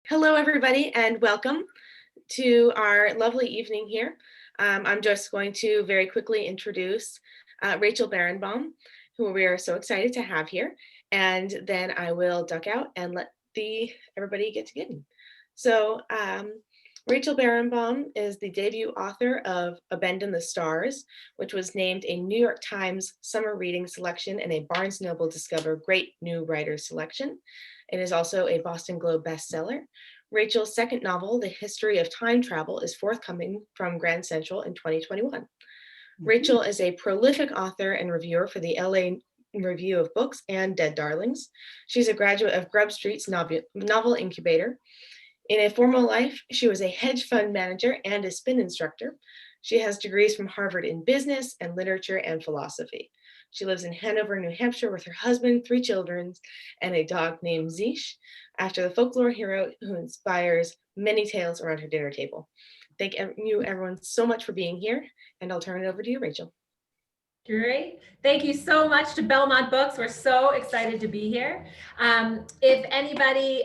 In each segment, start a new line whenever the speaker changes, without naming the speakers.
Hello, everybody, and welcome to our lovely evening here. I'm just going to very quickly introduce Rachel Barenbaum, who we are so excited to have here, and then I will duck out and let everybody get together. So Rachel Barenbaum is the debut author of A Bend in the Stars, which was named a New York Times Summer Reading Selection and a Barnes Noble Discover Great New Writers Selection. It is also a Boston Globe bestseller. Rachel's second novel, The History of Time Travel, is forthcoming from Grand Central in 2021. Rachel is a prolific author and reviewer for the LA Review of Books and Dead Darlings. She's a graduate of Grub Street's novel incubator. In a formal life, she was a hedge fund manager and a spin instructor. She has degrees from Harvard in business and literature and philosophy. She lives in Hanover, New Hampshire with her husband, 3 children, and a dog named Zeesh, after the folklore hero who inspires many tales around her dinner table. Thank you everyone so much for being here, and I'll turn it over to you, Rachel.
Great. Thank you so much to Belmont Books. We're so excited to be here. If anybody,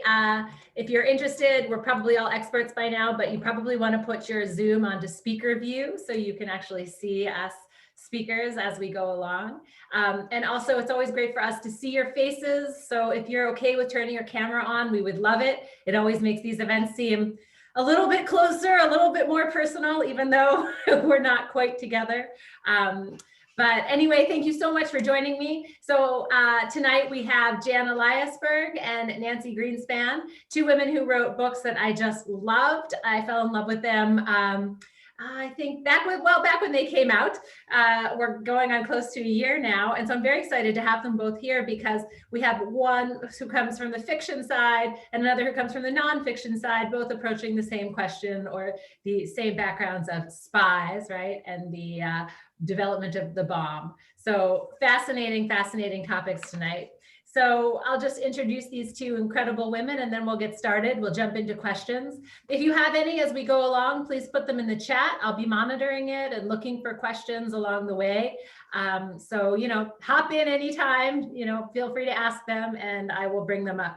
if you're interested, we're probably all experts by now, but you probably want to put your Zoom onto speaker view so you can actually see us speakers as we go along. And also, it's always great for us to see your faces. So if you're okay with turning your camera on, we would love it. It always makes these events seem a little bit closer, a little bit more personal, even though we're not quite together. But anyway, thank you so much for joining me. So tonight we have Jan Eliasberg and Nancy Greenspan, 2 women who wrote books that I just loved. I fell in love with them. I think back when they came out. We're going on close to a year now. And so I'm very excited to have them both here because we have one who comes from the fiction side and another who comes from the nonfiction side, both approaching the same question or the same backgrounds of spies, right? And the development of the bomb. So fascinating topics tonight. So I'll just introduce these 2 incredible women and then we'll get started. We'll jump into questions. If you have any as we go along, please put them in the chat. I'll be monitoring it and looking for questions along the way. So, hop in anytime, feel free to ask them and I will bring them up.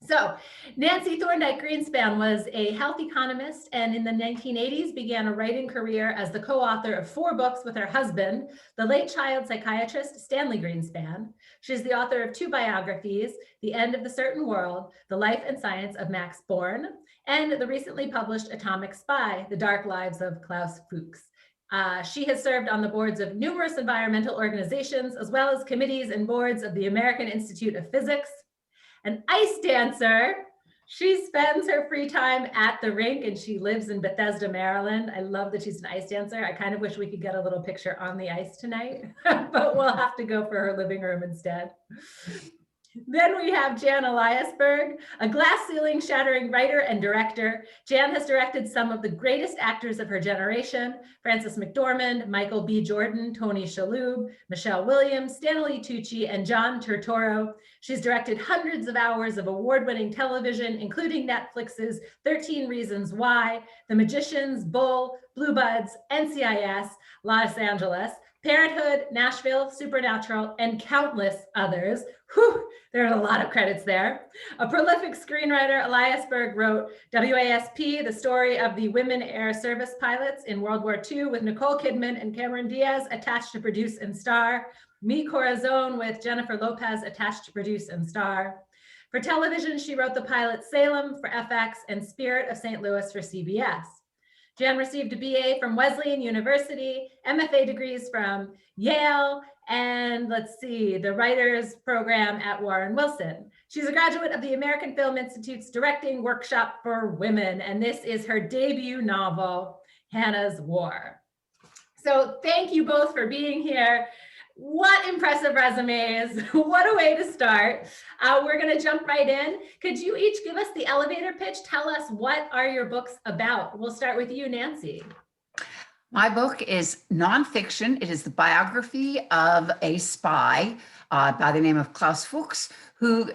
So Nancy Thorndike Greenspan was a health economist and in the 1980s began a writing career as the co-author of 4 books with her husband, the late child psychiatrist Stanley Greenspan. She's the author of 2 biographies, The End of the Certain World, The Life and Science of Max Born, and the recently published Atomic Spy, The Dark Lives of Klaus Fuchs. She has served on the boards of numerous environmental organizations, as well as committees and boards of the American Institute of Physics. An ice dancer. She spends her free time at the rink and she lives in Bethesda, Maryland. I love that she's an ice dancer. I kind of wish we could get a little picture on the ice tonight, but we'll have to go for her living room instead. Then we have Jan Eliasberg, a glass ceiling shattering writer and director. Jan has directed some of the greatest actors of her generation: Frances McDormand, Michael B. Jordan, Tony Shalhoub, Michelle Williams, Stanley Tucci, and John Turturro. She's directed hundreds of hours of award-winning television, including Netflix's 13 Reasons Why, The Magicians, Bull, Blue Buds, NCIS, Los Angeles, Parenthood, Nashville, Supernatural, and countless others. Whew, there's a lot of credits there. A prolific screenwriter, Eliasberg wrote WASP, the story of the women air service pilots in World War II, with Nicole Kidman and Cameron Diaz attached to produce and star. Mi Corazon, with Jennifer Lopez attached to produce and star. For television, she wrote the pilot Salem for FX and Spirit of St. Louis for CBS. Jan received a BA from Wesleyan University, MFA degrees from Yale, and the writers program at Warren Wilson. She's a graduate of the American Film Institute's Directing Workshop for Women, and this is her debut novel, Hannah's War. So thank you both for being here. What impressive resumes. What a way to start. We're going to jump right in. Could you each give us the elevator pitch? Tell us, what are your books about? We'll start with you, Nancy.
My book is nonfiction. It is the biography of a spy by the name of Klaus Fuchs, who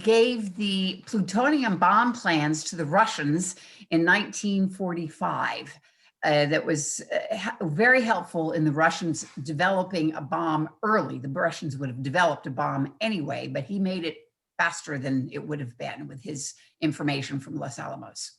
gave the plutonium bomb plans to the Russians in 1945. That was very helpful in the Russians developing a bomb early. The Russians would have developed a bomb anyway, but he made it faster than it would have been with his information from Los Alamos.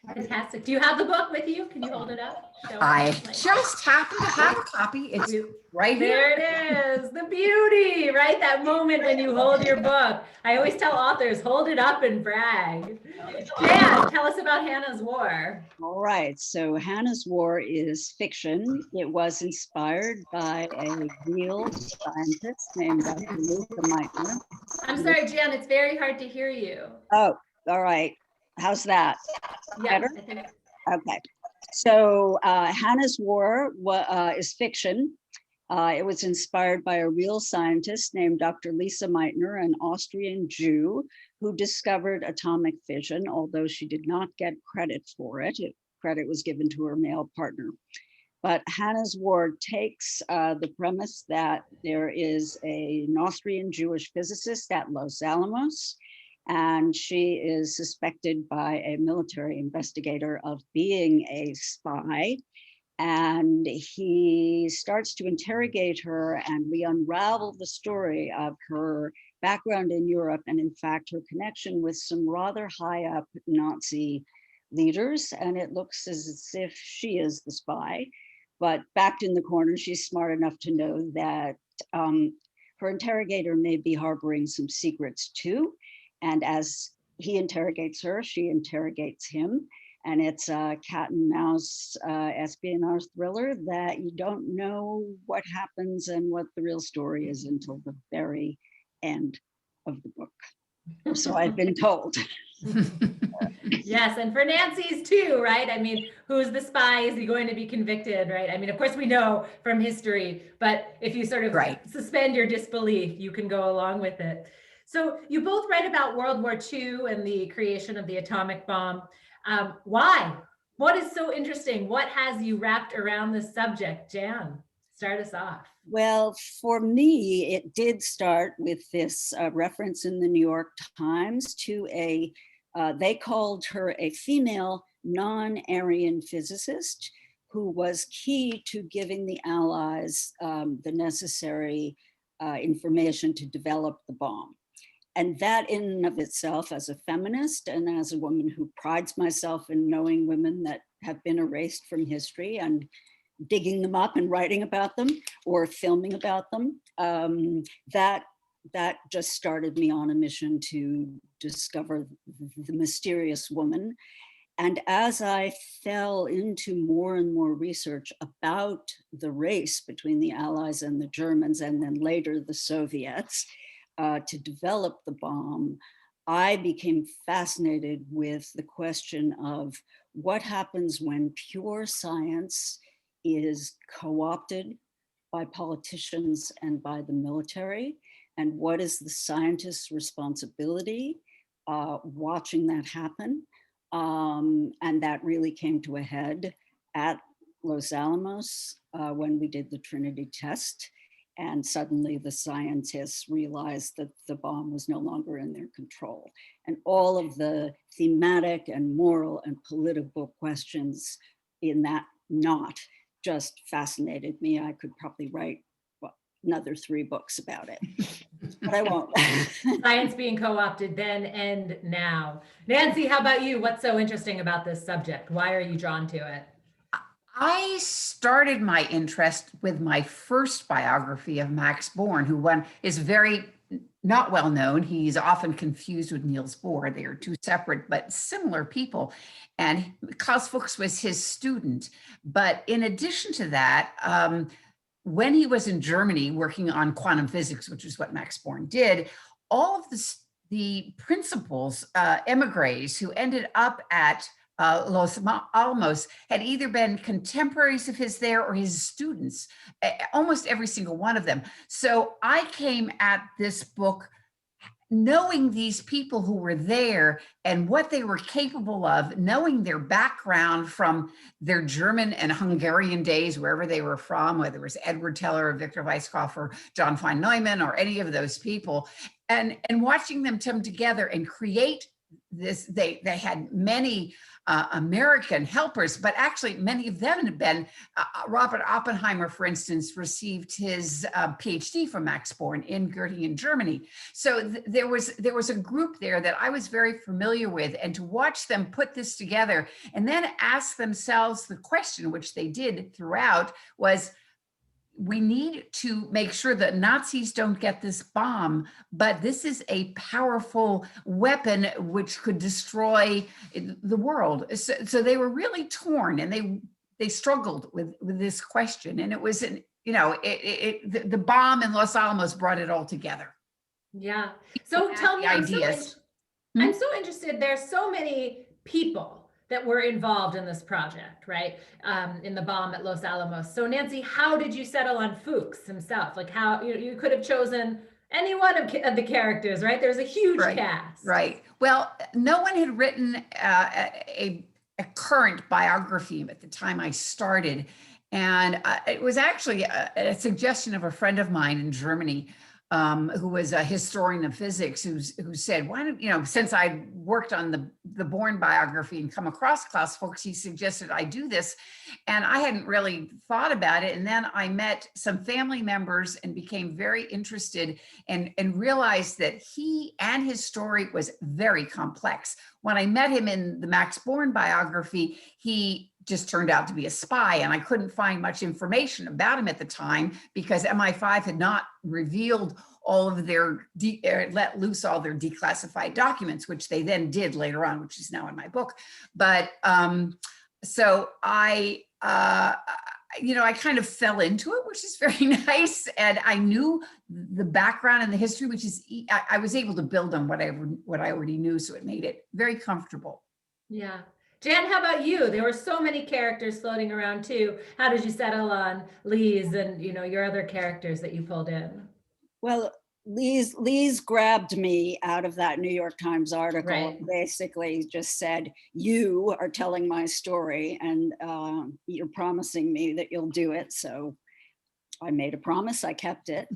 Fantastic. Do you have the book with you? Can you hold it up? Show it.
I
Like-
just happen to have a copy. It's right here.
There it is, the beauty, right? That moment when you hold your book. I always tell authors, hold it up and brag. Jan, tell us about Hannah's War.
All right, so Hannah's War is fiction. It was inspired by a real scientist named Dr. Lisa Meitner.
I'm sorry, Jan, it's very hard to hear you.
Oh, all right. How's that?
Yeah,
Better?
I think.
Okay. So Hannah's War is fiction. It was inspired by a real scientist named Dr. Lisa Meitner, an Austrian Jew who discovered atomic fission, although she did not get credit for it. Credit was given to her male partner. But Hannah's War takes the premise that there is an Austrian Jewish physicist at Los Alamos, and she is suspected by a military investigator of being a spy. And he starts to interrogate her, and we unravel the story of her background in Europe, and in fact, her connection with some rather high up Nazi leaders. And it looks as if she is the spy, but backed in the corner, she's smart enough to know that her interrogator may be harboring some secrets too. And as he interrogates her, she interrogates him. And it's a cat and mouse espionage thriller that you don't know what happens and what the real story is until the very end of the book. So I've been told.
Yes, and for Nancy's too, right? I mean, who's the spy? Is he going to be convicted, right? I mean, of course we know from history, but if you sort of suspend your disbelief, you can go along with it. So you both write about World War II and the creation of the atomic bomb. Why? What is so interesting? What has you wrapped around this subject? Jan, start us off.
Well, for me, it did start with this reference in the New York Times to they called her a female non-Aryan physicist who was key to giving the Allies the necessary information to develop the bomb. And that in and of itself, as a feminist and as a woman who prides myself in knowing women that have been erased from history and digging them up and writing about them or filming about them, that just started me on a mission to discover the mysterious woman. And as I fell into more and more research about the race between the Allies and the Germans, and then later the Soviets, to develop the bomb, I became fascinated with the question of what happens when pure science is co-opted by politicians and by the military, and what is the scientist's responsibility watching that happen. And that really came to a head at Los Alamos when we did the Trinity test. And suddenly the scientists realized that the bomb was no longer in their control. And all of the thematic and moral and political questions in that knot just fascinated me. I could probably write another 3 books about it, but I won't.
Science being co-opted then and now. Nancy, how about you? What's so interesting about this subject? Why are you drawn to it?
I started my interest with my first biography of Max Born, who is very not well known. He's often confused with Niels Bohr. They are 2 separate but similar people. And Klaus Fuchs was his student. But in addition to that, when he was in Germany working on quantum physics, which is what Max Born did, all of the principals, emigres who ended up at Los Alamos had either been contemporaries of his there or his students, almost every single one of them. So I came at this book knowing these people who were there and what they were capable of, knowing their background from their German and Hungarian days, wherever they were from, whether it was Edward Teller or Victor Weisskopf or John Fine Neumann or any of those people, and watching them come together and create they had many American helpers, but actually many of them had been, Robert Oppenheimer, for instance, received his PhD from Max Born in Göttingen, Germany. So there was a group there that I was very familiar with, and to watch them put this together and then ask themselves the question, which they did throughout, was, we need to make sure that Nazis don't get this bomb, but this is a powerful weapon which could destroy the world. So they were really torn, and they struggled with this question. And it was, the bomb in Los Alamos brought it all together.
Yeah. So tell me,
ideas.
I'm so interested. There's so many people that were involved in this project, right? In the bomb at Los Alamos. So Nancy, how did you settle on Fuchs himself? Like, how you could have chosen any one of the characters, right? There's a huge cast.
Right. Well, no one had written a current biography at the time I started. And it was actually a suggestion of a friend of mine in Germany, who was a historian of physics, who said, why don't, since I worked on the Born biography and come across Klaus Fuchs, he suggested I do this. And I hadn't really thought about it. And then I met some family members and became very interested, and realized that he and his story was very complex. When I met him in the Max Born biography, he just turned out to be a spy, and I couldn't find much information about him at the time because MI5 had not revealed all of their, let loose all their declassified documents, which they then did later on, which is now in my book. But so I kind of fell into it, which is very nice. And I knew the background and the history, which is, I was able to build on what I already knew. So it made it very comfortable.
Yeah. Jan, how about you? There were so many characters floating around too. How did you settle on Lee's and, your other characters that you pulled in?
Well, Lee's grabbed me out of that New York Times article,
Right.
and basically just said, you are telling my story, and you're promising me that you'll do it. So I made a promise, I kept it.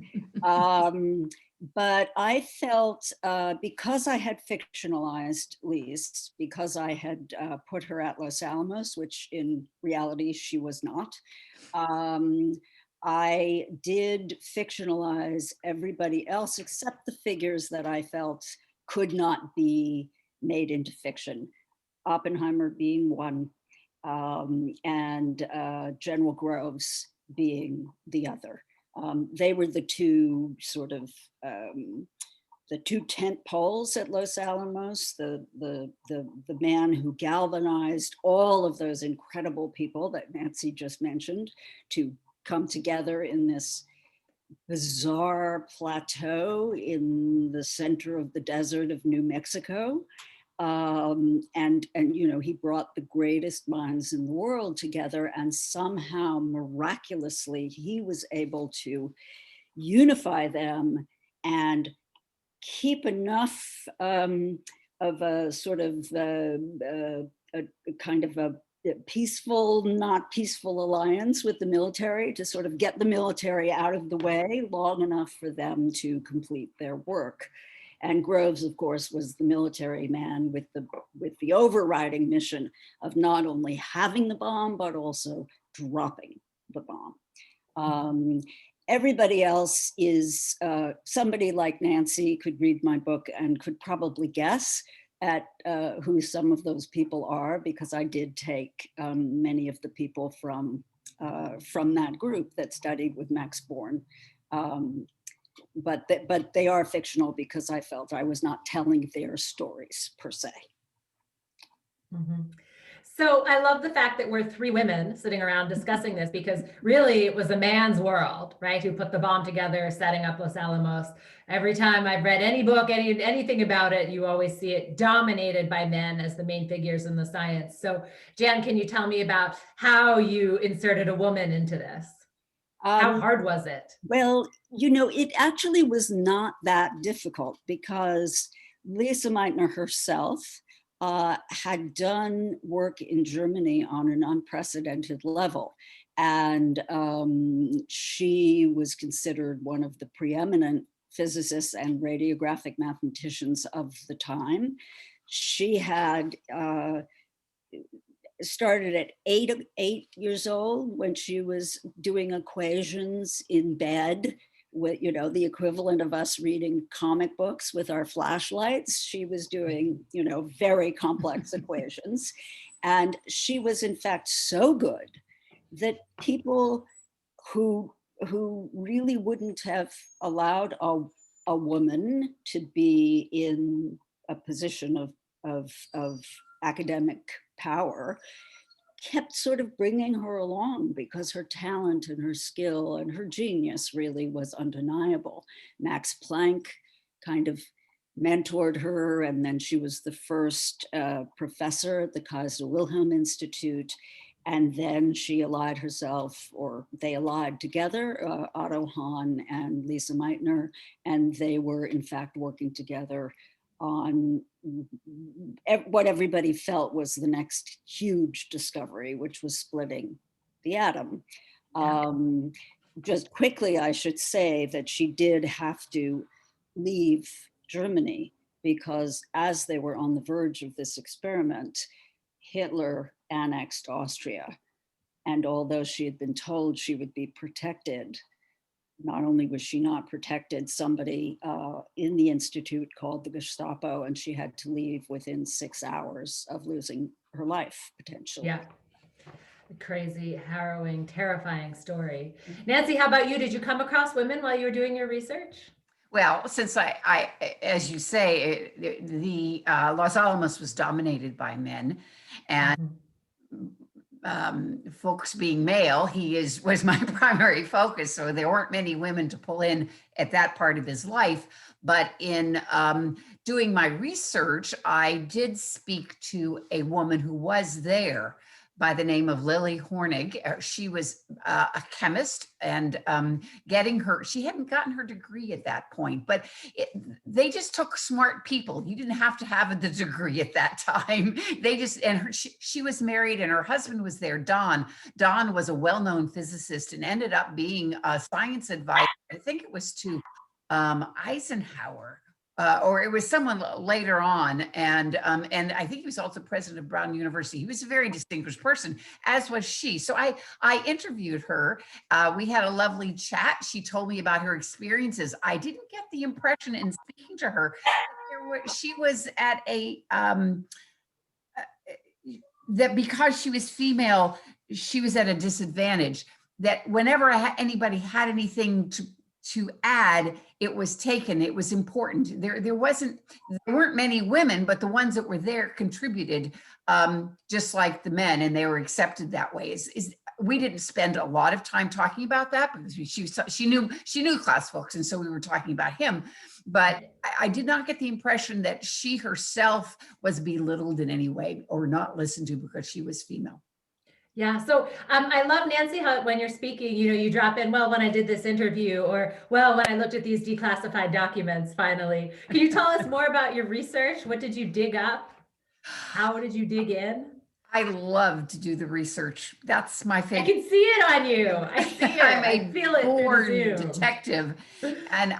But I felt, because I had fictionalized Lee's, because I had put her at Los Alamos, which in reality she was not, I did fictionalize everybody else except the figures that I felt could not be made into fiction. Oppenheimer being one, and General Groves being the other. They were the two sort of the two tent poles at Los Alamos, the man who galvanized all of those incredible people that Nancy just mentioned to come together in this bizarre plateau in the center of the desert of New Mexico. And he brought the greatest minds in the world together, and somehow miraculously he was able to unify them and keep enough of a sort of a kind of a peaceful, not peaceful alliance with the military to sort of get the military out of the way long enough for them to complete their work. And Groves, of course, was the military man with the overriding mission of not only having the bomb, but also dropping the bomb. Everybody else is somebody like Nancy could read my book and could probably guess at who some of those people are, because I did take many of the people from that group that studied with Max Born. But they are fictional because I felt I was not telling their stories per se.
Mm-hmm. So I love the fact that we're three women sitting around discussing this, because really it was a man's world, right? Who put the bomb together, setting up Los Alamos. Every time I've read any book, anything about it, you always see it dominated by men as the main figures in the science. So Jan, can you tell me about how you inserted a woman into this? How hard was it?
Well, it actually was not that difficult, because Lisa Meitner herself had done work in Germany on an unprecedented level. And she was considered one of the preeminent physicists and radiographic mathematicians of the time. she had started at 8 years old when she was doing equations in bed with, you know, the equivalent of us reading comic books with our flashlights. She was doing, you know, very complex equations. And she was in fact so good that people who really wouldn't have allowed a woman to be in a position of academic power kept sort of bringing her along because her talent and her skill and her genius really was undeniable. Max Planck kind of mentored her, and then she was the first professor at the Kaiser Wilhelm Institute. And then she allied herself, or they allied together, Otto Hahn and Lisa Meitner, and they were in fact working together on what everybody felt was the next huge discovery, which was splitting the atom. Just quickly, I should say that she did have to leave Germany because as they were on the verge of this experiment, Hitler annexed Austria. And although she had been told she would be protected, not only was she not protected, somebody in the institute called the Gestapo, and she had to leave within 6 hours of losing her life, potentially.
Yeah. Crazy, harrowing, terrifying story. Nancy, how about you? Did you come across women while you were doing your research?
Well, since I as you say, the Los Alamos was dominated by men, and Fuchs being male, was my primary focus. So there weren't many women to pull in at that part of his life. But in doing my research, I did speak to a woman who was there by the name of Lily Hornig. She was a chemist, and she hadn't gotten her degree at that point, but they just took smart people. You didn't have to have the degree at that time. They just, she was married and her husband was there, Don. Don was a well-known physicist and ended up being a science advisor. I think it was to Eisenhower. Or it was someone later on, and I think he was also president of Brown University. He was a very distinguished person, as was she. So I interviewed her. We had a lovely chat. She told me about her experiences. I didn't get the impression in speaking to her she was at that because she was female, she was at a disadvantage. That whenever anybody had anything to add, it was taken. It was important. There weren't many women, but the ones that were there contributed, just like the men, and they were accepted that way. We didn't spend a lot of time talking about that because she knew Klaus Fuchs, and so we were talking about him. But I did not get the impression that she herself was belittled in any way or not listened to because she was female.
Yeah. So I love, Nancy, how when you're speaking, you drop in, well, when I did this interview, or, well, when I looked at these declassified documents, finally. Can you tell us more about your research? What did you dig up? How did you dig in?
I love to do the research. That's my favorite.
I can see it on you. I see it.
I'm
I feel it.
born detective, and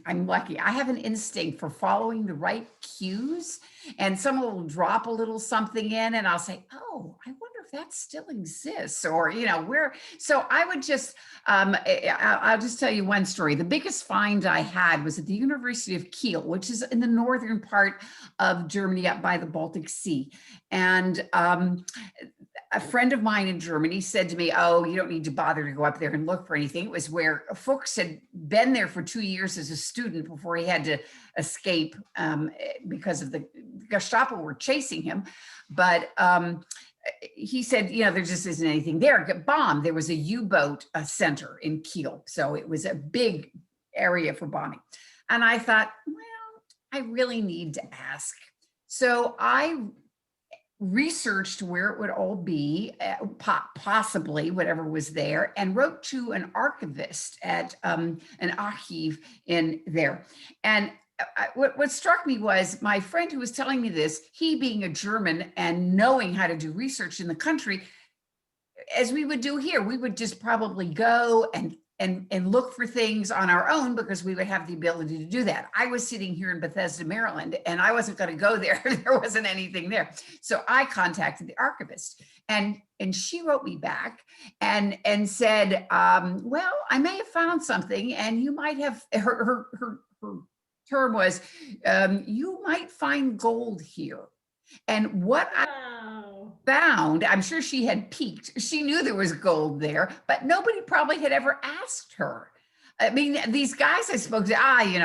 I'm lucky. I have an instinct for following the right cues, and someone will drop a little something in and I'll say, oh, I wonder if that still exists, or, where. So I would just, I'll just tell you one story. The biggest find I had was at the University of Kiel, which is in the northern part of Germany up by the Baltic Sea. And a friend of mine in Germany said to me, oh, you don't need to bother to go up there and look for anything. It was where Fuchs had been there for 2 years as a student before he had to escape because of the Gestapo were chasing him. But he said, there just isn't anything there. It got bombed. There was a U-boat center in Kiel. So it was a big area for bombing. And I thought, well, I really need to ask. So I researched where it would all be, possibly whatever was there, and wrote to an archivist at an archive in there. And what struck me was my friend who was telling me this, he being a German and knowing how to do research in the country, as we would do here, we would just probably go and and look for things on our own because we would have the ability to do that. I was sitting here in Bethesda, Maryland, and I wasn't going to go there. There wasn't anything there. So I contacted the archivist, and she wrote me back and said, well, I may have found something, and you might have, her term was, you might find gold here. And what I found, I'm sure she had peeked. She knew there was gold there, but nobody probably had ever asked her. I mean, these guys I spoke to,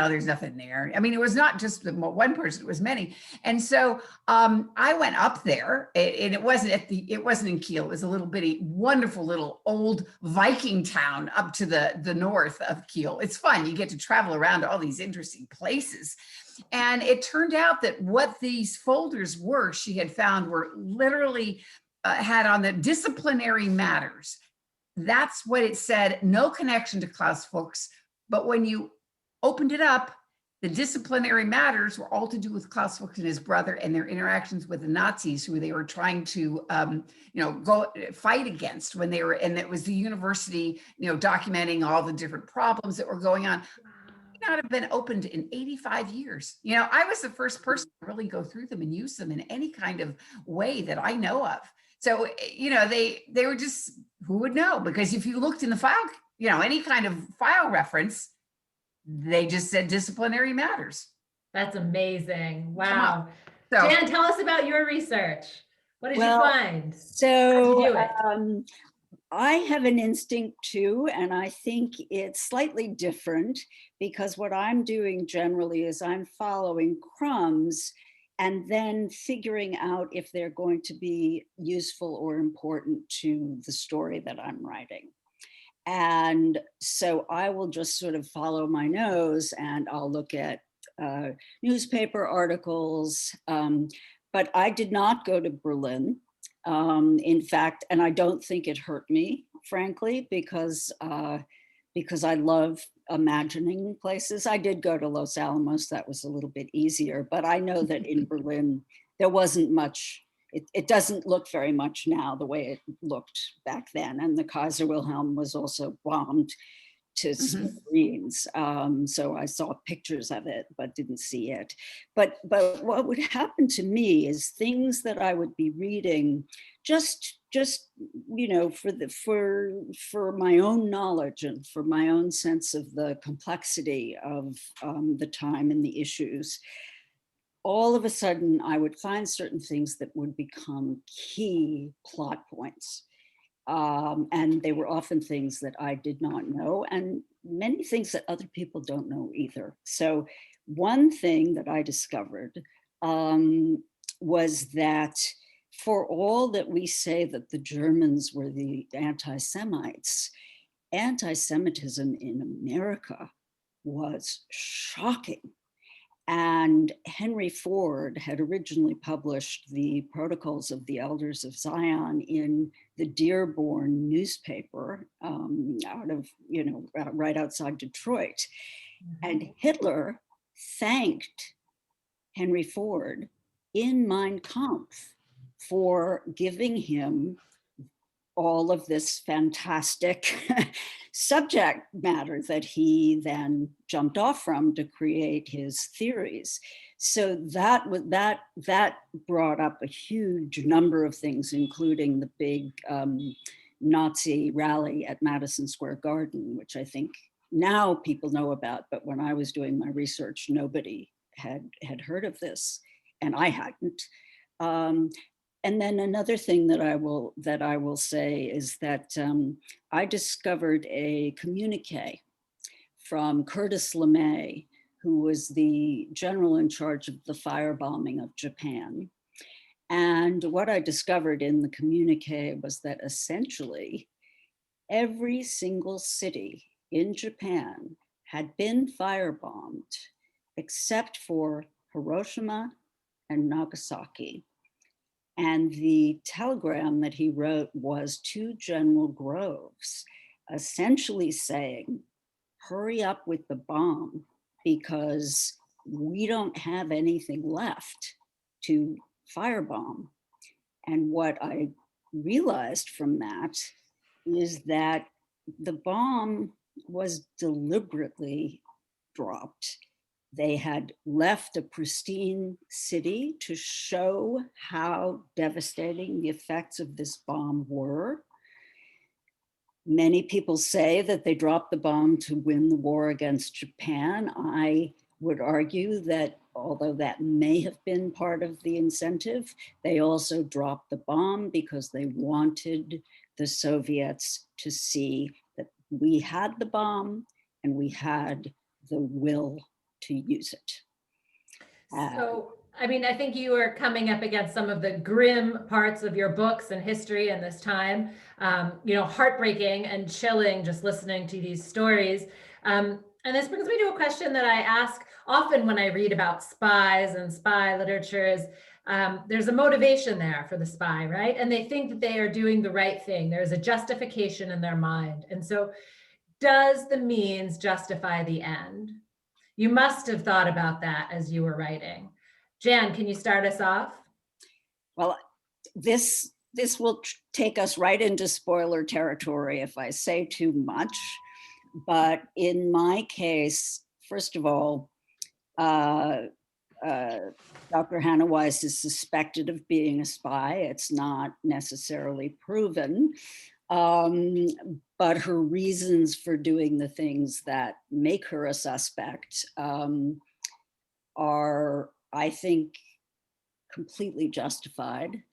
there's nothing there. I mean, it was not just one person, it was many. And so I went up there, and it wasn't in Kiel. It was a little bitty, wonderful little old Viking town up to the north of Kiel. It's fun. You get to travel around to all these interesting places. And it turned out that what these folders were, she had found, were literally had on the disciplinary matters. That's what it said, no connection to Klaus Fuchs. But when you opened it up, the disciplinary matters were all to do with Klaus Fuchs and his brother and their interactions with the Nazis, who they were trying to, go fight against when they were, and it was the university, documenting all the different problems that were going on. Not have been opened in 85 years. I was the first person to really go through them and use them in any kind of way that I know of. So, they were just, who would know? Because if you looked in the file, any kind of file reference, they just said disciplinary matters.
That's amazing. Wow.
So,
Jan, tell us about your research. What did you find?
So
How'd you do it?
I have an instinct too, and I think it's slightly different because what I'm doing generally is I'm following crumbs and then figuring out if they're going to be useful or important to the story that I'm writing. And so I will just sort of follow my nose, and I'll look at newspaper articles, but I did not go to Berlin. In fact, and I don't think it hurt me, frankly, because I love imagining places. I did go to Los Alamos. That was a little bit easier, but I know that in Berlin, there wasn't much. It doesn't look very much now the way it looked back then. And the Kaiser Wilhelm was also bombed to smithereens. So I saw pictures of it, but didn't see it. But what would happen to me is things that I would be reading just for my own knowledge and for my own sense of the complexity of the time and the issues. All of a sudden, I would find certain things that would become key plot points. And they were often things that I did not know, and many things that other people don't know either. So one thing that I discovered was that for all that we say that the Germans were the anti-Semites, anti-Semitism in America was shocking. And Henry Ford had originally published the Protocols of the Elders of Zion in the Dearborn newspaper out of, right outside Detroit. And Hitler thanked Henry Ford in Mein Kampf for giving him all of this fantastic subject matter that he then jumped off from to create his theories. So that brought up a huge number of things, including the big Nazi rally at Madison Square Garden, which I think now people know about, but when I was doing my research, nobody had heard of this, and I hadn't. And then another thing that I will say is that I discovered a communique from Curtis LeMay, who was the general in charge of the firebombing of Japan. And what I discovered in the communique was that essentially every single city in Japan had been firebombed except for Hiroshima and Nagasaki. And the telegram that he wrote was to General Groves, essentially saying, hurry up with the bomb because we don't have anything left to firebomb. And what I realized from that is that the bomb was deliberately dropped. They had left a pristine city to show how devastating the effects of this bomb were. Many people say that they dropped the bomb to win the war against Japan. I would argue that although that may have been part of the incentive, they also dropped the bomb because they wanted the Soviets to see that we had the bomb and we had the will to use it.
So, I mean, I think you are coming up against some of the grim parts of your books and history in this time, heartbreaking and chilling just listening to these stories. And this brings me to a question that I ask often when I read about spies and spy literature is, there's a motivation there for the spy, right? And they think that they are doing the right thing. There's a justification in their mind. And so does the means justify the end? You must have thought about that as you were writing. Jan, can you start us off?
Well, this will take us right into spoiler territory if I say too much. But in my case, first of all, Dr. Hannah Weiss is suspected of being a spy. It's not necessarily proven. But her reasons for doing the things that make her a suspect are, I think, completely justified.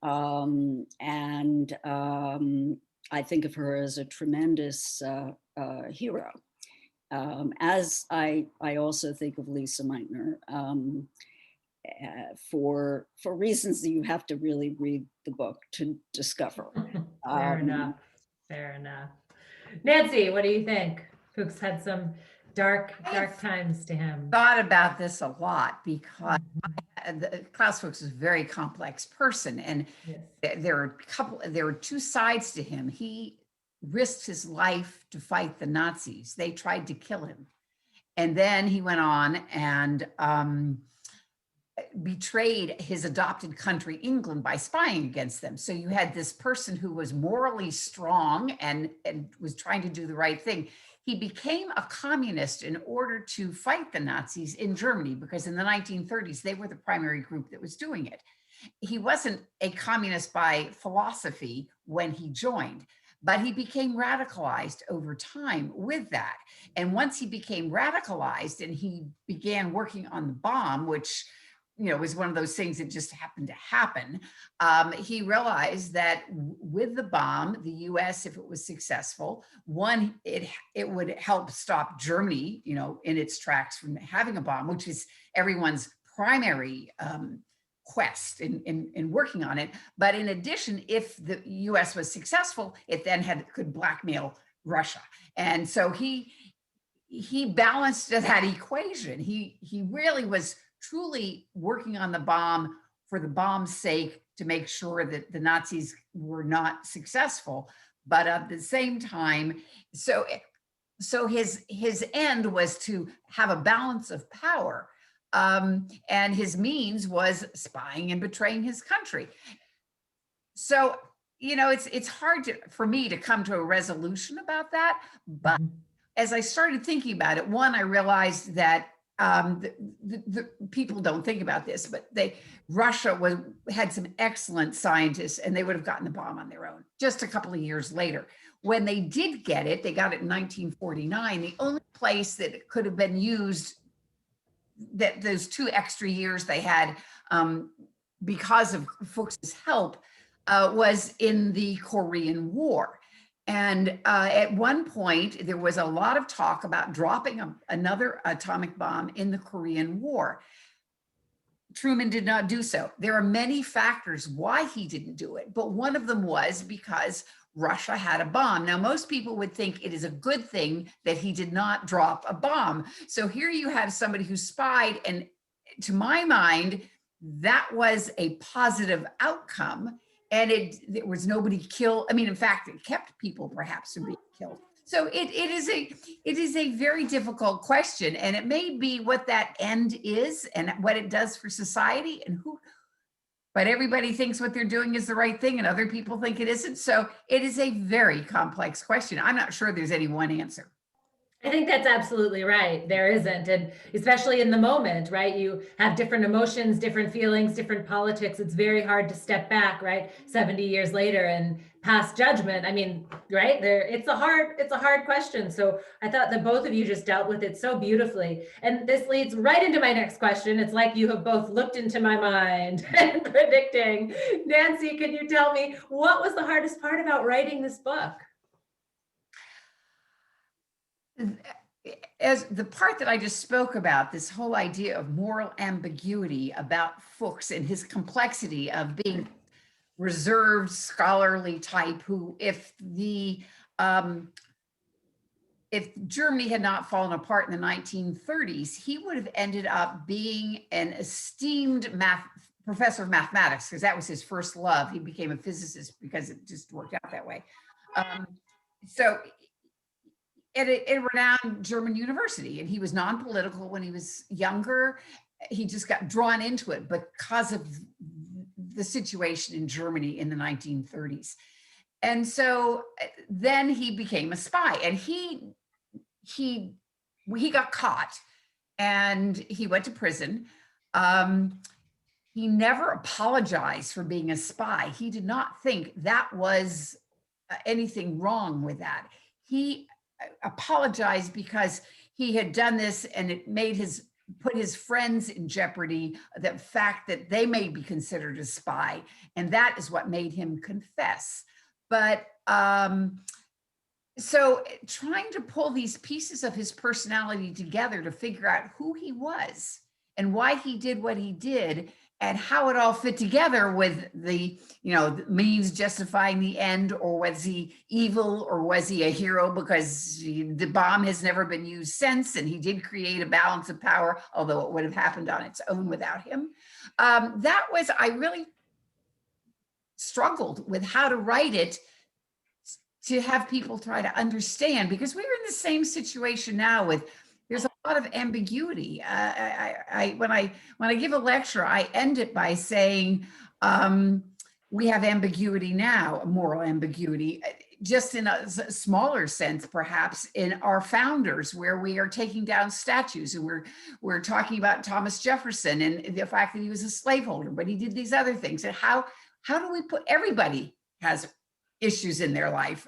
I think of her as a tremendous hero. As I also think of Lisa Meitner, for reasons that you have to really read the book to discover.
Fair enough. Fair enough. Nancy, what do you think? Fuchs had some dark times to him.
Thought about this a lot because Klaus Fuchs is a very complex person, and
Yes.
there were two sides to him. He risked his life to fight the Nazis. They tried to kill him, and then he went on and betrayed his adopted country, England, by spying against them. So you had this person who was morally strong and was trying to do the right thing. He became a communist in order to fight the Nazis in Germany, because in the 1930s, they were the primary group that was doing it. He wasn't a communist by philosophy when he joined, but he became radicalized over time with that. And once he became radicalized and he began working on the bomb, which was one of those things that just happened to happen. He realized that with the bomb, the US, if it was successful, one, it would help stop Germany, in its tracks from having a bomb, which is everyone's primary quest in working on it. But in addition, if the US was successful, it then could blackmail Russia. And so he balanced that equation. He really was truly working on the bomb for the bomb's sake to make sure that the Nazis were not successful. But at the same time, so his end was to have a balance of power. And his means was spying and betraying his country. So, it's hard for me to come to a resolution about that. But as I started thinking about it, one, I realized that the people don't think about this, but Russia had some excellent scientists, and they would have gotten the bomb on their own just a couple of years later. When they did get it, they got it in 1949. The only place that it could have been used, that those 2 extra years they had because of Fuchs's help, was in the Korean War. And at one point, there was a lot of talk about dropping another atomic bomb in the Korean War. Truman did not do so. There are many factors why he didn't do it, but one of them was because Russia had a bomb. Now, most people would think it is a good thing that he did not drop a bomb. So here you have somebody who spied, and to my mind, that was a positive outcome. And there was nobody killed. I mean, in fact, it kept people perhaps from being killed. So it is a very difficult question, and it may be what that end is and what it does for society but everybody thinks what they're doing is the right thing and other people think it isn't. So it is a very complex question. I'm not sure there's any one answer.
I think that's absolutely right. There isn't. And especially in the moment, right? You have different emotions, different feelings, different politics. It's very hard to step back, right? 70 years later and pass judgment. I mean, right there, it's a hard question. So I thought that both of you just dealt with it so beautifully. And this leads right into my next question. It's like you have both looked into my mind and predicting. Nancy, can you tell me what was the hardest part about writing this book?
As the part that I just spoke about, this whole idea of moral ambiguity about Fuchs and his complexity of being reserved, scholarly type, who, if Germany had not fallen apart in the 1930s, he would have ended up being an esteemed professor of mathematics, because that was his first love. He became a physicist because it just worked out that way. So at a renowned German university, and he was non-political when he was younger. He just got drawn into it because of the situation in Germany in the 1930s. And so then he became a spy, and he got caught and he went to prison. He never apologized for being a spy. He did not think that was anything wrong with that. He apologized because he had done this and it made put his friends in jeopardy, the fact that they may be considered a spy, and that is what made him confess. But so trying to pull these pieces of his personality together to figure out who he was and why he did what he did and how it all fit together with the means justifying the end, or was he evil, or was he a hero because the bomb has never been used since, and he did create a balance of power, although it would have happened on its own without him. I really struggled with how to write it to have people try to understand, because we're in the same situation now with, there's a lot of ambiguity. When I give a lecture, I end it by saying, we have ambiguity now, moral ambiguity, just in a smaller sense, perhaps, in our founders, where we are taking down statues, and we're talking about Thomas Jefferson and the fact that he was a slaveholder, but he did these other things. And how do we put, everybody has issues in their life,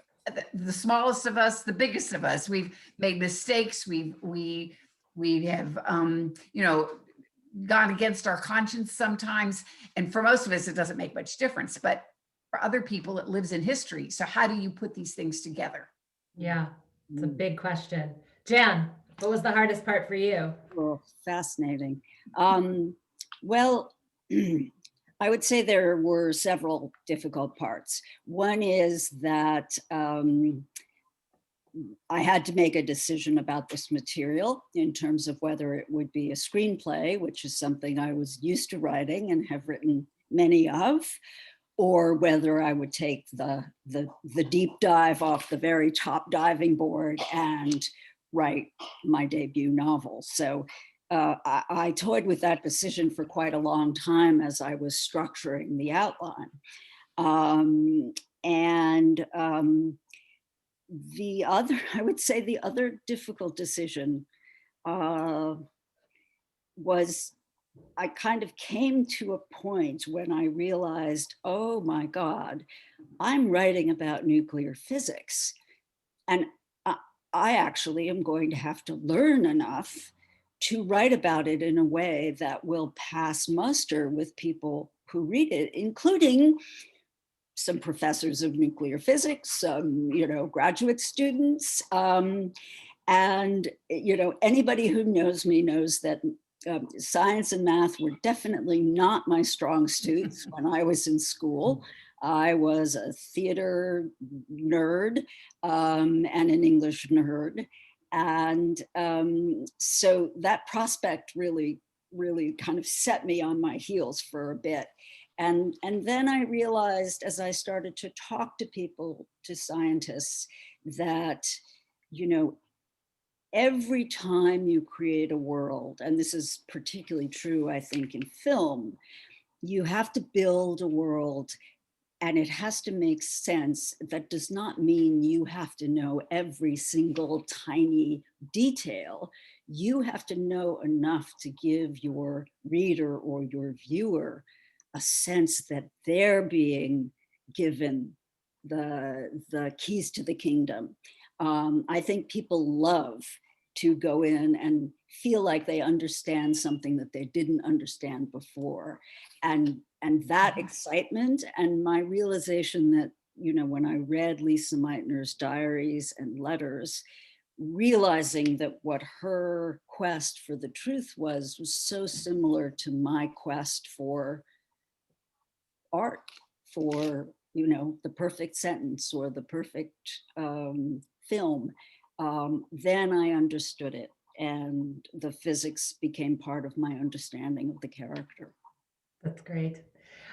the smallest of us, the biggest of us. We've made mistakes. We have gone against our conscience sometimes, and for most of us it doesn't make much difference, but for other people it lives in history. So how do you put these things together?
Yeah, it's a big question. Jan, what was the hardest part for you?
Oh, fascinating. Well, I would say there were several difficult parts. One is that I had to make a decision about this material in terms of whether it would be a screenplay, which is something I was used to writing and have written many of, or whether I would take the deep dive off the very top diving board and write my debut novel. So I toyed with that decision for quite a long time as I was structuring the outline. I would say the other difficult decision was, I kind of came to a point when I realized, oh my God, I'm writing about nuclear physics. And I actually am going to have to learn enough to write about it in a way that will pass muster with people who read it, including some professors of nuclear physics, some graduate students, and anybody who knows me knows that science and math were definitely not my strong suits when I was in school. I was a theater nerd and an English nerd. And so that prospect really kind of set me on my heels for a bit. And then I realized, as I started to talk to people, to scientists, that, every time you create a world, and this is particularly true, I think, in film, you have to build a world and it has to make sense. That does not mean you have to know every single tiny detail. You have to know enough to give your reader or your viewer a sense that they're being given the keys to the kingdom. I think people love to go in and feel like they understand something that they didn't understand before. And that excitement and my realization that, you know, when I read Lisa Meitner's diaries and letters, realizing that what her quest for the truth was so similar to my quest for art, for, you know, the perfect sentence or the perfect film, then I understood it. And the physics became part of my understanding of the character.
That's great.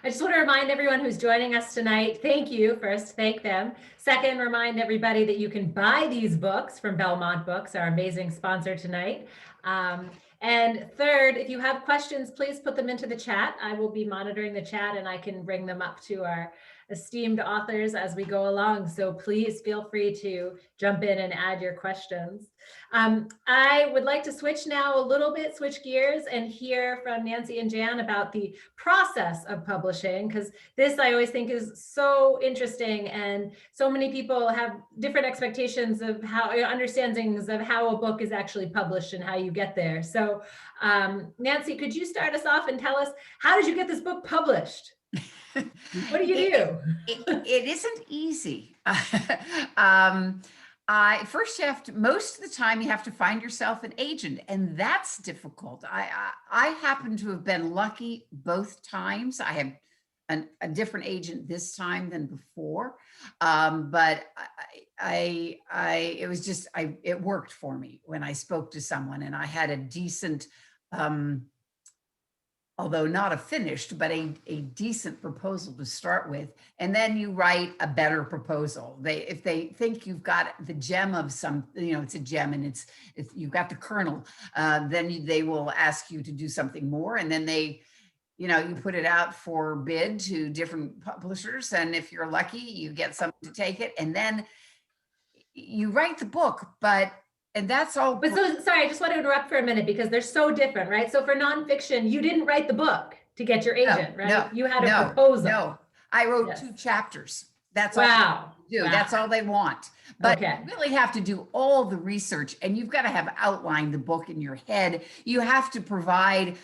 I just want to remind everyone who's joining us tonight, thank you. First, thank them. Second, remind everybody that you can buy these books from Belmont Books, our amazing sponsor tonight. And third, if you have questions, please put them into the chat. I will be monitoring the chat and I can bring them up to our esteemed authors as we go along. So please feel free to jump in and add your questions. I would like to switch now a little bit, switch gears and hear from Nancy and Jan about the process of publishing, because this I always think is so interesting and so many people have different expectations of how, understandings of how a book is actually published and how you get there. So Nancy, could you start us off and tell us, how did you get this book published? What do you do?
It isn't easy. First you have to, most of the time you have to find yourself an agent, and that's difficult. I happen to have been lucky both times. I have a different agent this time than before, but it worked for me when I spoke to someone, and I had a decent, although not a finished, but a decent proposal to start with. And then you write a better proposal. If they think you've got the gem of some, you know, it's a gem and if you've got the kernel, then they will ask you to do something more. And then you put it out for bid to different publishers. And if you're lucky, you get someone to take it. And then you write the book, and that's all.
But so, sorry, I just want to interrupt for a minute because they're so different, right? So for nonfiction, you didn't write the book to get your agent, right?
No,
you had a proposal.
No, I wrote 2 chapters. That's all you do.
Wow.
That's all they want. But you really have to do all the research, and you've got to have outlined the book in your head. You have to provide,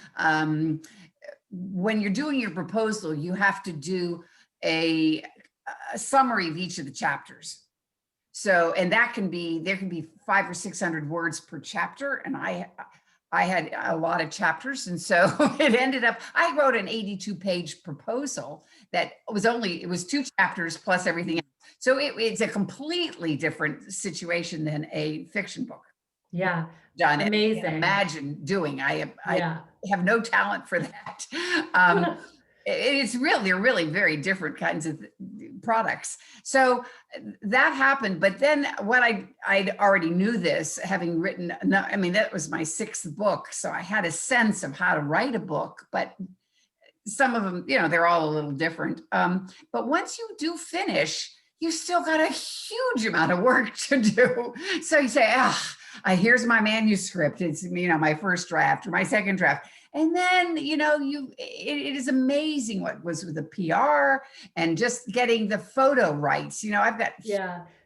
when you're doing your proposal, you have to do a summary of each of the chapters. So, and there can be 500 or 600 words per chapter. And I had a lot of chapters. And so it ended up, I wrote an 82-page proposal that it was 2 chapters plus everything else. So it's a completely different situation than a fiction book.
Yeah.
Done.
Amazing.
Imagine doing, I have no talent for that. They're really very different kinds of products. So that happened. But then I'd already knew this, having written, that was my 6th book. So I had a sense of how to write a book, but some of them, they're all a little different. But once you do finish, you still got a huge amount of work to do. So you say, here's my manuscript. It's, my first draft or my second draft. And then, it is amazing what was with the PR and just getting the photo rights. I've got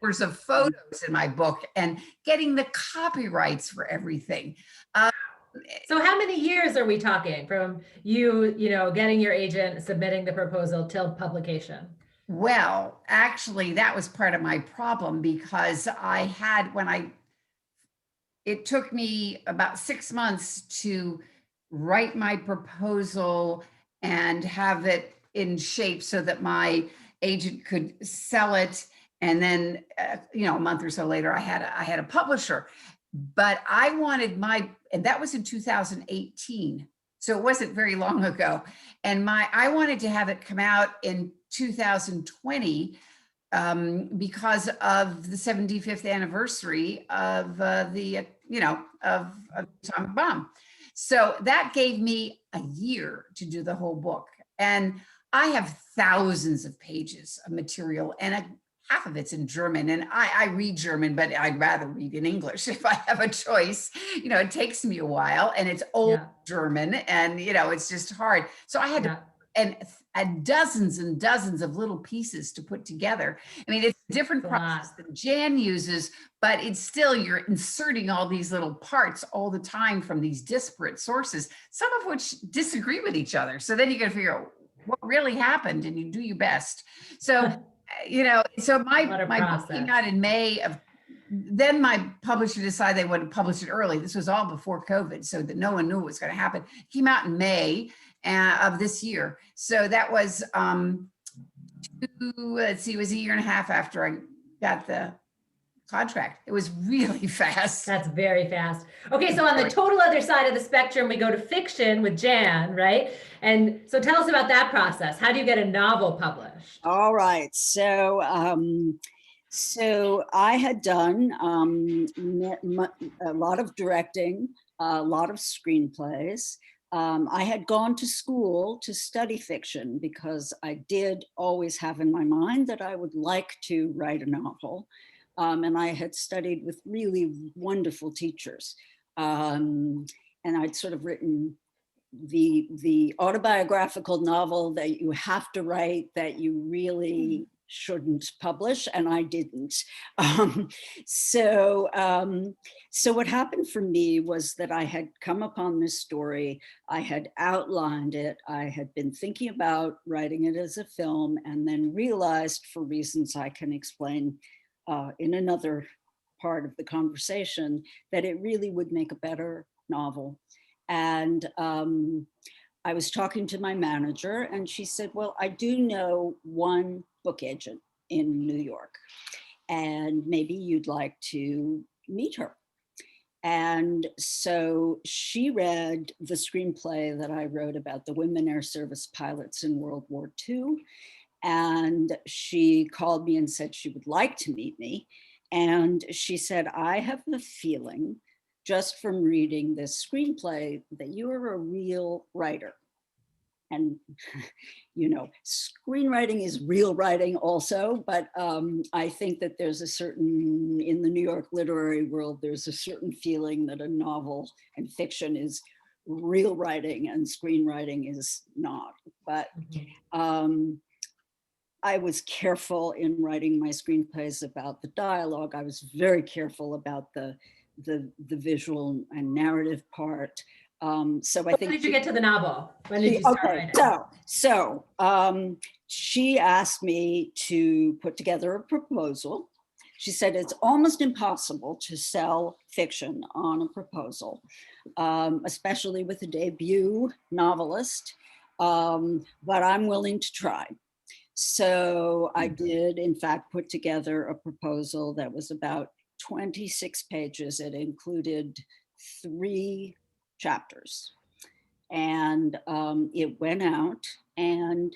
hours of photos in my book and getting the copyrights for everything.
So how many years are we talking from you getting your agent, submitting the proposal till publication?
Well, actually, that was part of my problem because it took me about 6 months to write my proposal and have it in shape so that my agent could sell it. And then, a month or so later, I had a publisher, but I wanted and that was in 2018. So it wasn't very long ago. And I wanted to have it come out in 2020 because of the 75th anniversary of the atomic bomb. So that gave me a year to do the whole book. And I have thousands of pages of material, and half of it's in German, and I read German, but I'd rather read in English if I have a choice. It takes me a while, and it's old German, and it's just hard. So I had to, and dozens and dozens of little pieces to put together. I mean, it's a different process that Jan uses, but it's still, you're inserting all these little parts all the time from these disparate sources, some of which disagree with each other. So then you got to figure out what really happened, and you do your best. So, so my book came out in May of, then my publisher decided they wanted to publish it early. This was all before COVID, so that no one knew what was going to happen. It came out in May of this year. So that was, let's see, it was a year and a half after I got the contract. It was really fast.
That's very fast. Okay, so on the total other side of the spectrum, we go to fiction with Jan, right? And so tell us about that process. How do you get a novel published?
All right. So, so I had done a lot of directing, a lot of screenplays. I had gone to school to study fiction because I did always have in my mind that I would like to write a novel. And I had studied with really wonderful teachers. And I'd sort of written the autobiographical novel that you have to write that you really shouldn't publish, and I didn't. So what happened for me was that I had come upon this story, I had outlined it, I had been thinking about writing it as a film, and then realized, for reasons I can explain in another part of the conversation, that it really would make a better novel. And I was talking to my manager, and she said, well, I do know one book agent in New York, and maybe you'd like to meet her. And so she read the screenplay that I wrote about the women air service pilots in World War II. And she called me and said she would like to meet me. And she said, I have the feeling, just from reading this screenplay, that you're a real writer. And, screenwriting is real writing also, but I think that there's a certain, in the New York literary world, there's a certain feeling that a novel and fiction is real writing and screenwriting is not. But I was careful in writing my screenplays about the dialogue. I was very careful about the visual and narrative part. So I think. When
did you get to the novel? When did you start writing?
So she asked me to put together a proposal. She said it's almost impossible to sell fiction on a proposal, especially with a debut novelist, but I'm willing to try. So I did, in fact, put together a proposal that was about 26 pages. It included 3 chapters, and it went out, and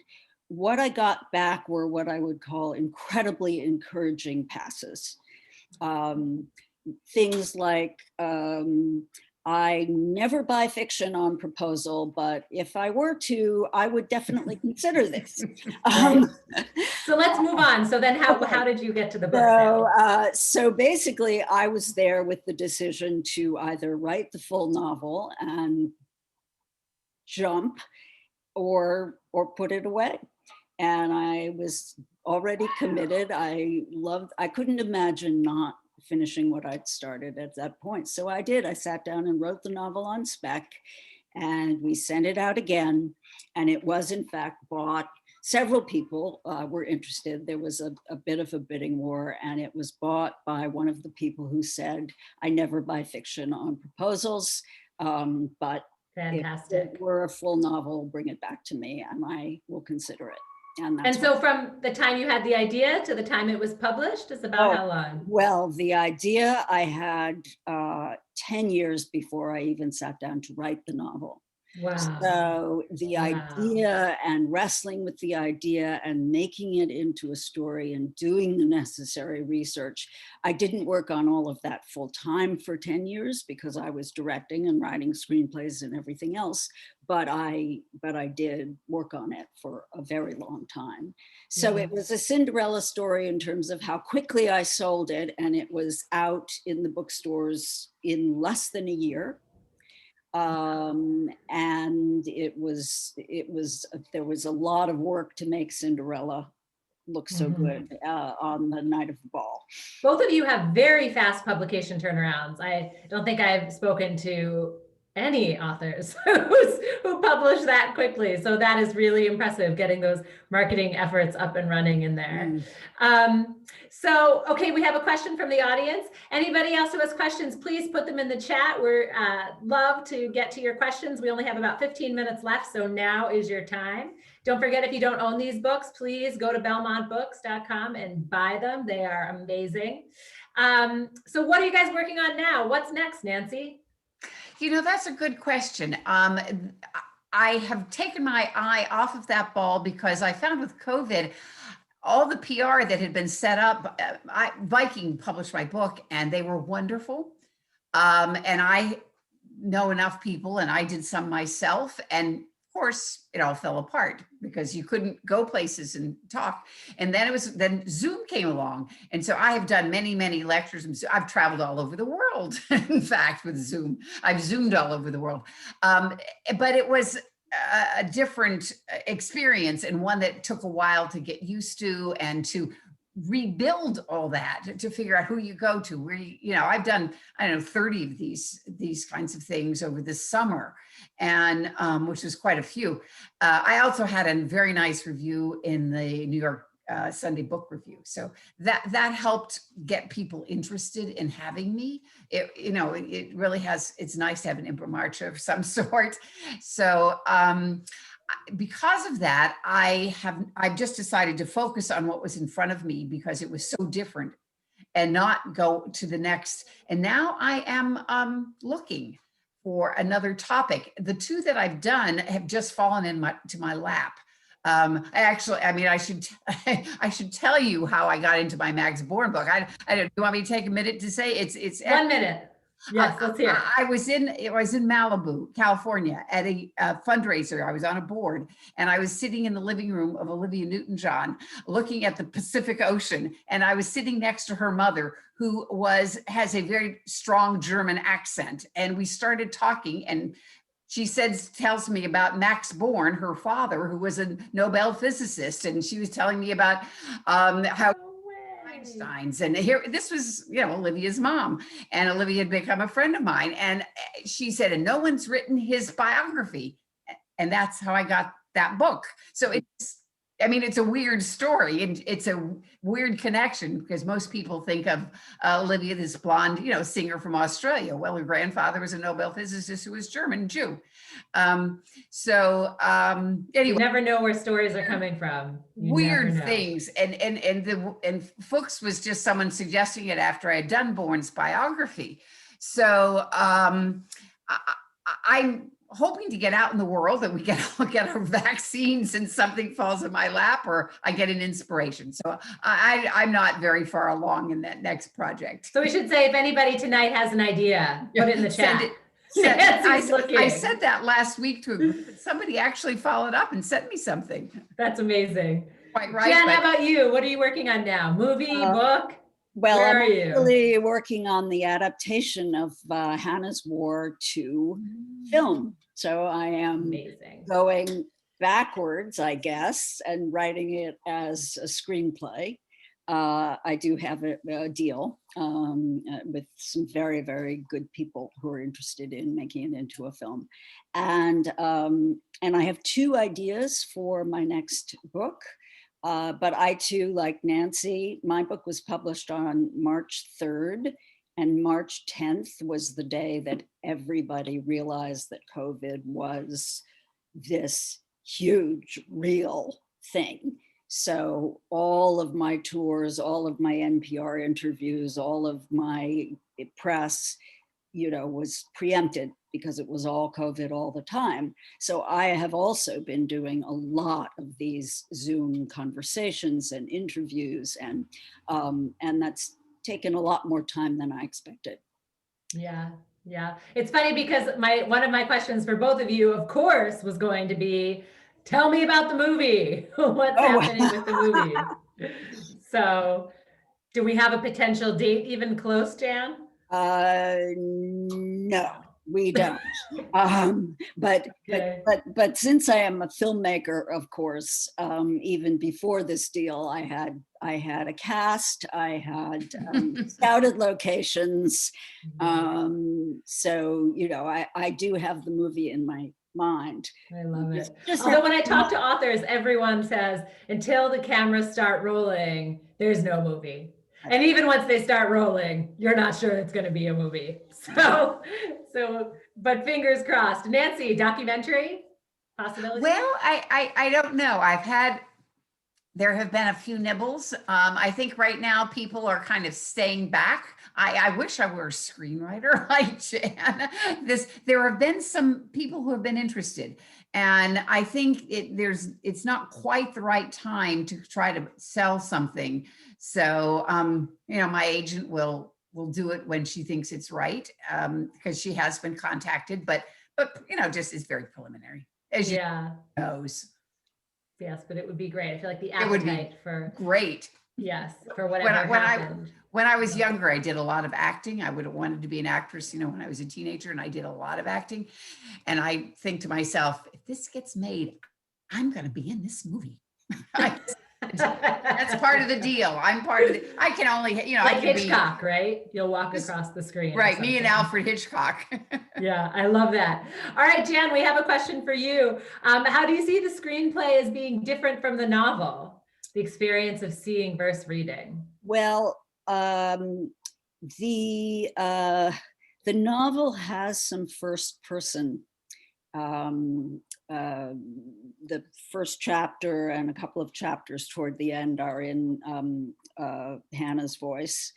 what I got back were what I would call incredibly encouraging passes. Things like, I never buy fiction on proposal, but if I were to, I would definitely consider this.
So let's move on. So then how did you get to the book?
So basically I was there with the decision to either write the full novel and jump or put it away. And I was already committed. I couldn't imagine not finishing what I'd started at that point. So I did. I sat down and wrote the novel on spec, and we sent it out again. And it was in fact bought. Several people were interested. There was a bit of a bidding war, and it was bought by one of the people who said, I never buy fiction on proposals, but
fantastic.
if it were a full novel, bring it back to me and I will consider it.
And so from the time you had the idea to the time it was published is about how long?
Well, the idea I had 10 years before I even sat down to write the novel.
Wow.
So the
Wow.
idea and wrestling with the idea and making it into a story and doing the necessary research. I didn't work on all of that full time for 10 years because I was directing and writing screenplays and everything else, but I did work on it for a very long time. So it was a Cinderella story in terms of how quickly I sold it, and it was out in the bookstores in less than a year. And there was a lot of work to make Cinderella look so good on the night of the ball.
Both of you have very fast publication turnarounds. I don't think I've spoken to any authors who publish that quickly. So that is really impressive, getting those marketing efforts up and running in there. So, okay, we have a question from the audience. Anybody else who has questions, please put them in the chat. We're love to get to your questions. We only have about 15 minutes left, so now is your time. Don't forget, if you don't own these books, please go to belmontbooks.com and buy them. They are amazing. So what are you guys working on now? What's next, Nancy?
You know, that's a good question. I have taken my eye off of that ball because I found with COVID, all the PR that had been set up, Viking published my book and they were wonderful. And I know enough people and I did some myself. And of course, it all fell apart because you couldn't go places and talk. And then Zoom came along. And so I have done many, many lectures. And I've traveled all over the world. In fact, with Zoom, I've Zoomed all over the world. But it was a different experience, and one that took a while to get used to and to rebuild all that, to figure out who you go to, where I've done, 30 of these kinds of things over this summer, and which was quite a few. I also had a very nice review in the New York Sunday Book Review. So that helped get people interested in having me. It really has, it's nice to have an imprimatur of some sort. So because of that, I've just decided to focus on what was in front of me because it was so different and not go to the next. And now I am looking for another topic. The two that I've done have just fallen to my lap. I should tell you how I got into my Max Born book. I don't. Do you want me to take a minute to say it's
1 minute? Yes, let's hear it.
I was in Malibu, California, at a fundraiser. I was on a board, and I was sitting in the living room of Olivia Newton-John, looking at the Pacific Ocean, and I was sitting next to her mother, who has a very strong German accent, and we started talking, and she tells me about Max Born, her father, who was a Nobel physicist, and she was telling me about how Einstein's, and this was Olivia's mom, and Olivia had become a friend of mine, and she said, and no one's written his biography, and that's how I got that book. So it's a weird story, and it's a weird connection because most people think of Olivia, this blonde, singer from Australia. Well, her grandfather was a Nobel physicist who was German Jew. Anyway,
you never know where stories are coming from.
Weird things, and Fuchs was just someone suggesting it after I had done Born's biography. So I'm hoping to get out in the world, and we get our vaccines and something falls in my lap or I get an inspiration. So I'm not very far along in that next project.
So we should say, if anybody tonight has an idea, put it in the chat.
I said that last week to a group, but somebody actually followed up and sent me something.
That's amazing.
Quite right.
Jan, how about you? What are you working on now? Movie, book?
Well,
Where
I'm
are you?
actually working on the adaptation of Hannah's War to film. So I am going backwards, I guess, and writing it as a screenplay. I do have a deal with some very, very good people who are interested in making it into a film. And I have 2 ideas for my next book. But I too, like Nancy, my book was published on March 3rd, and March 10th was the day that everybody realized that COVID was this huge, real thing. So all of my tours, all of my NPR interviews, all of my press, was preempted because it was all COVID all the time. So I have also been doing a lot of these Zoom conversations and interviews, and that's taken a lot more time than I expected.
Yeah. Yeah. It's funny because one of my questions for both of you, of course, was going to be, tell me about the movie. What's happening with the movie? So do we have a potential date even close, Jan?
No, we don't. But
Okay.
since I am a filmmaker, of course, even before this deal, I had a cast, I had scouted locations. So, you know, I do have the movie in my mind.
I love it.
Just
Although when I talk to authors, everyone says, until the cameras start rolling, there's no movie. And even once they start rolling, you're not sure it's going to be a movie. So, but fingers crossed. Nancy, documentary possibility?
Well, I don't know. There have been a few nibbles. I think right now people are kind of staying back. I wish I were a screenwriter like Jan. There have been some people who have been interested, and I think it's not quite the right time to try to sell something. So, you know, my agent will do it when she thinks it's right, because she has been contacted, but you know, just is very preliminary, as you knows.
Yes, but it would be great. I feel like the
It would be
appetite for
great.
Yes, for whatever happened.
When I was younger, I did a lot of acting. I would have wanted to be an actress, you know, when I was a teenager, and I did a lot of acting. And I think to myself, if this gets made, I'm going to be in this movie. That's part of the deal. I'm part of it. I can only, you know,
like
I can
Hitchcock, right? You'll walk across the screen.
Right, me and Alfred Hitchcock.
Yeah, I love that. All right, Jan, we have a question for you. How do you see the screenplay as being different from the novel? The experience of seeing versus reading.
Well, the novel has some first person. The first chapter and a couple of chapters toward the end are in Hannah's voice.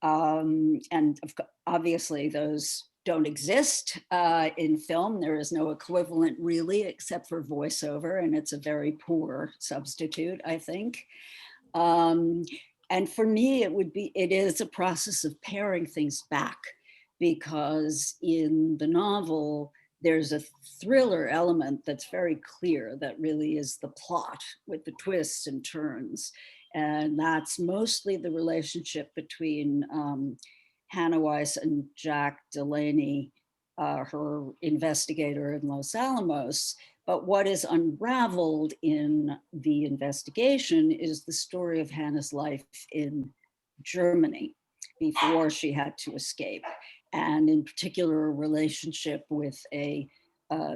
And obviously those don't exist in film. There is no equivalent really, except for voiceover, and it's a very poor substitute, I think. And for me, it is a process of paring things back, because in the novel, there's a thriller element that's very clear that really is the plot with the twists and turns. And that's mostly the relationship between Hannah Weiss and Jack Delaney, her investigator in Los Alamos. But what is unraveled in the investigation is the story of Hannah's life in Germany before she had to escape. And in particular, a relationship with a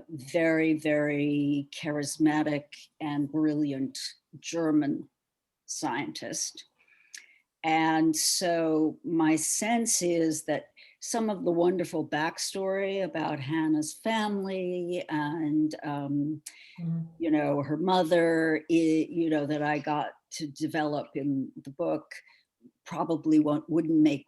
very, very charismatic and brilliant German scientist. And so my sense is that some of the wonderful backstory about Hannah's family and, you know, her mother, you know, that I got to develop in the book probably won't make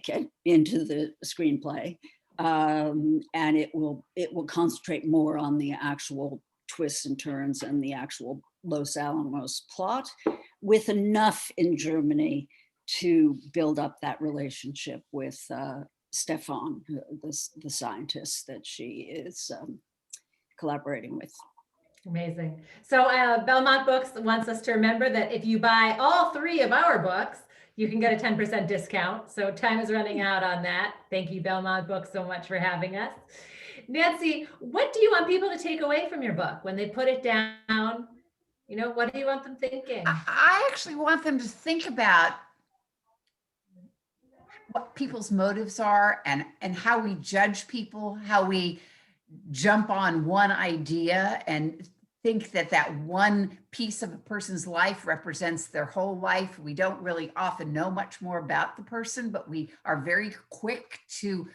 it into the screenplay. And it will concentrate more on the actual twists and turns and the actual Los Alamos plot, with enough in Germany to build up that relationship with Stefan, the scientist that she is collaborating with.
Amazing. So Belmont Books wants us to remember that if you buy all 3 of our books, you can get a 10% discount. So time is running out on that. Thank you, Belmont Books, so much for having us. Nancy, what do you want people to take away from your book when they put it down? You know, what do you want them thinking?
I actually want them to think about what people's motives are, and how we judge people, how we jump on one idea and think that one piece of a person's life represents their whole life. We don't really often know much more about the person, but we are very quick to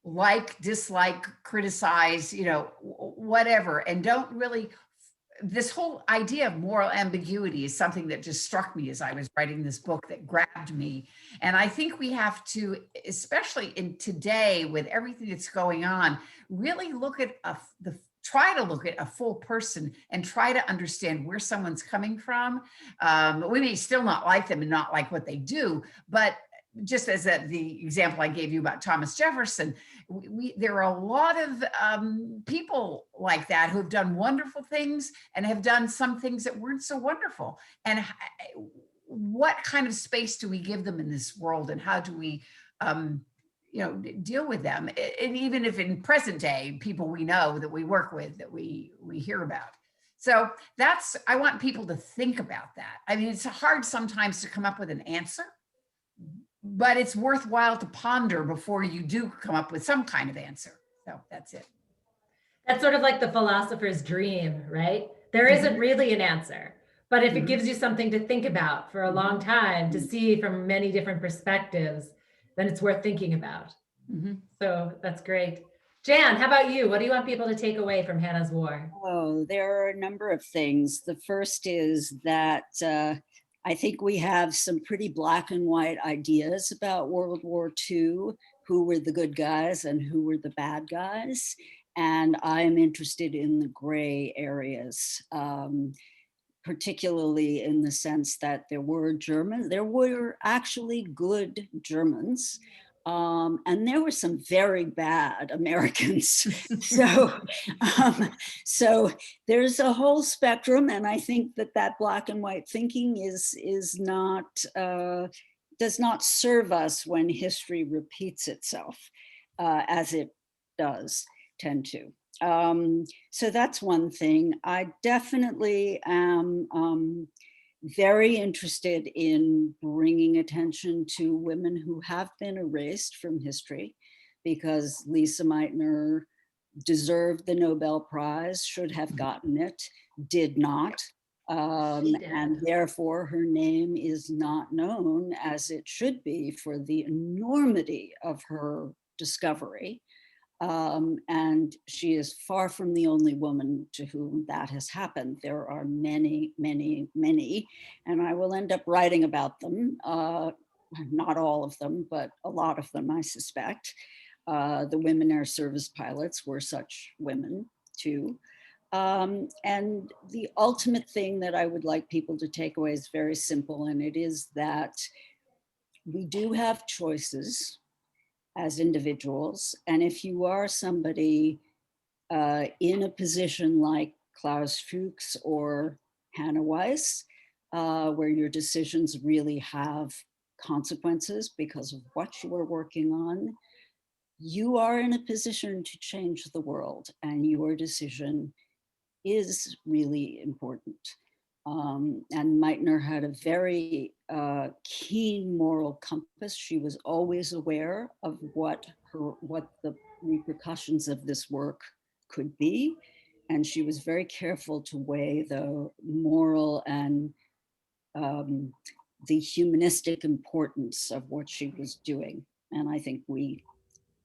like, dislike, criticize, you know, whatever, and don't really this whole idea of moral ambiguity is something that just struck me as I was writing this book, that grabbed me. And I think we have to, especially in today with everything that's going on, really look at try to look at a full person and try to understand where someone's coming from. We may still not like them and not like what they do, but just as the example I gave you about Thomas Jefferson, there are a lot of people like that who have done wonderful things and have done some things that weren't so wonderful. And what kind of space do we give them in this world, and how do we deal with them? And even if in present day, people we know that we work with, that we hear about. So I want people to think about that. I mean, it's hard sometimes to come up with an answer, but it's worthwhile to ponder before you do come up with some kind of answer. So that's it.
That's sort of like the philosopher's dream, right? There isn't really an answer, but if it gives you something to think about for a long time, to see from many different perspectives, then it's worth thinking about. So that's great. Jan, how about you? What do you want people to take away from Hannah's War?
Oh, there are a number of things. The first is that I think we have some pretty black and white ideas about World War II, who were the good guys and who were the bad guys. And I'm interested in the gray areas, particularly in the sense that there were actually good Germans. And there were some very bad Americans. So there's a whole spectrum, and I think that black and white thinking is not does not serve us when history repeats itself, as it does tend to. So that's one thing. I definitely am very interested in bringing attention to women who have been erased from history, because Lisa Meitner deserved the Nobel Prize, should have gotten it, did not. And therefore her name is not known as it should be for the enormity of her discovery. And she is far from the only woman to whom that has happened. There are many, many, many, and I will end up writing about them. Not all of them, but a lot of them, I suspect. The women air service pilots were such women too. And the ultimate thing that I would like people to take away is very simple, and it is that we do have choices as individuals. And if you are somebody in a position like Klaus Fuchs or Hannah Weiss, where your decisions really have consequences because of what you are working on, you are in a position to change the world, and your decision is really important. And Meitner had a very keen moral compass. She was always aware of what the repercussions of this work could be. And she was very careful to weigh the moral and the humanistic importance of what she was doing. And I think we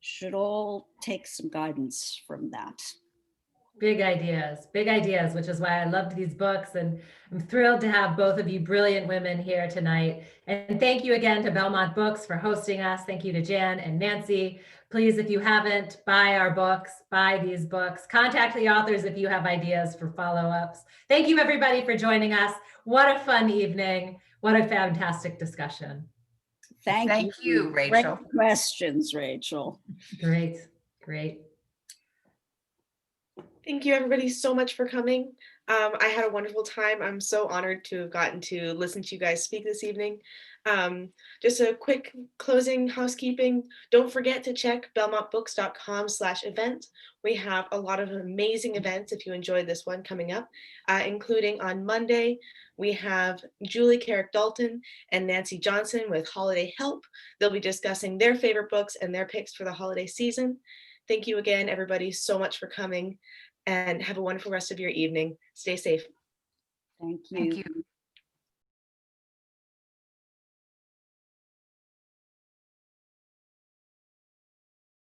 should all take some guidance from that.
Big ideas, which is why I loved these books. And I'm thrilled to have both of you brilliant women here tonight. And thank you again to Belmont Books for hosting us. Thank you to Jan and Nancy. Please, if you haven't, buy our books, buy these books, contact the authors if you have ideas for follow-ups. Thank you everybody for joining us. What a fun evening. What a fantastic discussion.
Thank you, Rachel.
Great questions, Rachel.
Great.
Thank you everybody so much for coming. I had a wonderful time. I'm so honored to have gotten to listen to you guys speak this evening. Just a quick closing housekeeping. Don't forget to check belmontbooks.com/event. We have a lot of amazing events if you enjoyed this one coming up, including on Monday, we have Julie Carrick-Dalton and Nancy Johnson with Holiday Help. They'll be discussing their favorite books and their picks for the holiday season. Thank you again, everybody, so much for coming, and have a wonderful rest of your evening. Stay safe.
Thank you.
Thank you.